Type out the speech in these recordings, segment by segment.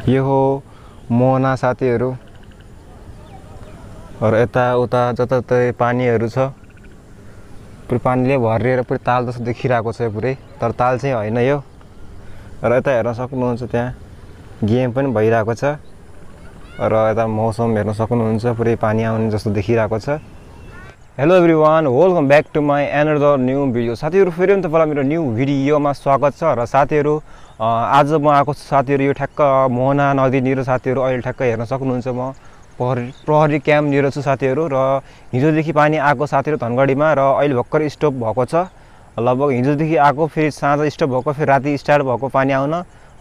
यो हो मोहना साथीहरू र यता उता जताततै पानीहरू छ पुरै पानीले भरिएर पुरै ताल जस्तो देखिरहेको छ पुरै तर ताल चाहिँ होइन यो र यता हेर्न सक्नुहुन्छ त्यहाँ गेम पनि भइरहेको छ र यता मौसम हेर्न सक्नुहुन्छ पुरै पानी आउने जस्तो देखिरहेको छ hello everyone welcome back to my another new video साथीहरू फेरि पनि तपाईँलाई मेरो न्यू भिडियोमा स्वागत छ र साथीहरू आज म आएको छु साथीहरू यो ठ्याक्क मोहना नदीनिर साथीहरू अहिले ठ्याक्क हेर्न सक्नुहुन्छ म प्रहरी क्याम्पनिर छु साथीहरू र हिजोदेखि पानी आएको साथीहरू धनगढीमा र अहिले भर्खर स्टप भएको छ लगभग हिजोदेखि आएको फेरि साँझ स्टप भएको फेरि राति स्टार्ट भएको पानी आउन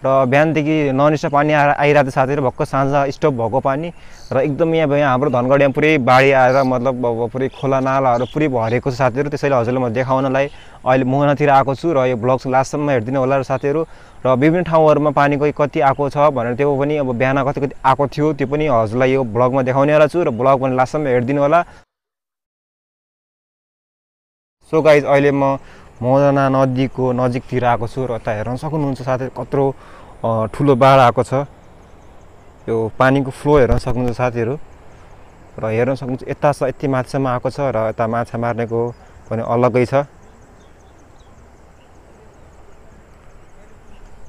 र बिहानदेखि नन स्टप पानी आइरहेको छ साथीहरू भर्खर साँझ स्टप भएको पानी र एकदम यहाँ हाम्रो धनगढीमा पुरै बाढी आएर मतलब पुरै खोला नालाहरू पुरै भरेको छ साथीहरू त्यसैले हजुरलाई म देखाउनलाई अहिले मोहनातिर आएको छु र यो ब्लग लास्टसम्म हेरिदिनु होला र साथीहरू र विभिन्न ठाउँहरूमा पानी कति आएको छ भनेर त्यो पनि अब बिहान कति आएको थियो त्यो पनि हजुरलाई यो ब्लगमा देखाउनेवाला छु र ब्लग पनि लास्टसम्म हेरिदिनु होला सो गाइज अहिले म मोहना नदीको नजिकतिर आएको छु र यता हेर्न सक्नुहुन्छ साथीहरू कत्रो ठुलो बाढ आएको छ यो पानीको फ्लो हेर्न सक्नुहुन्छ साथीहरू र हेर्न सक्नुहुन्छ यता यति माछासम्म आएको छ र यता माछा मार्नेको पनि अलग्गै छ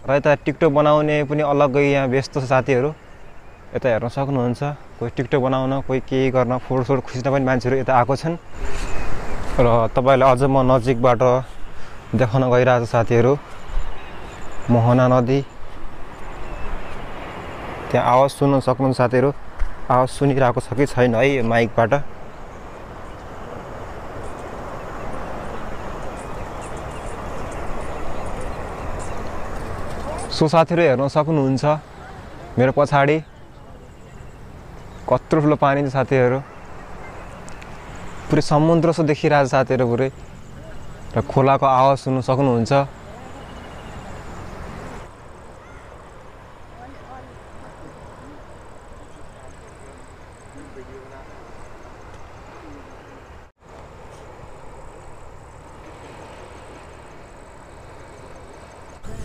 र यता टिकटक बनाउने पनि अलग्गै यहाँ व्यस्त छ साथीहरू यता हेर्न सक्नुहुन्छ कोही टिकटक बनाउन कोही केही गर्न फोटोसोटो खिच्न पनि मान्छेहरू यता आएको छन् र तपाईँलाई अझ म नजिकबाट देखाउन गइरहेको छ साथीहरू मोहना नदी त्यहाँ आवाज सुन्न सक्नुहुन्छ साथीहरू आवाज सुनिरहेको छ कि छैन है माइकबाट सो साथीहरू हेर्न सक्नुहुन्छ मेरो पछाडि कत्रो ठुलो पानी छ साथीहरू पुरै समुद्र जस्तो देखिरहेको छ साथीहरू पुरै र खोलाको आवाज सुन्न सक्नुहुन्छ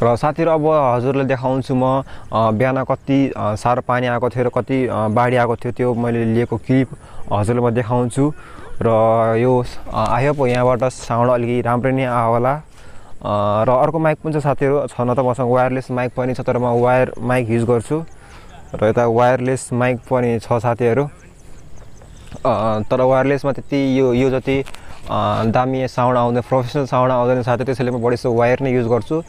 र साथीहरू अब हजुरलाई देखाउँछु म बिहान कति साह्रो पानी आएको थियो र कति बाढी आएको थियो त्यो मैले लिएको क्लिप हजुरलाई म देखाउँछु र यो आई होप यहाँबाट साउन्ड अलिकति राम्रै नै आयो होला र अर्को माइक पनि छ साथीहरू छ न त मसँग वायरलेस माइक पनि छ तर म वायर माइक युज गर्छु र यता वायरलेस माइक पनि छ साथीहरू तर वायरलेसमा त्यति यो जति दामी साउन्ड आउँदैन प्रोफेसनल साउन्ड आउँदैन साथी त्यसैले म बढी जस्तो वायर नै युज गर्छु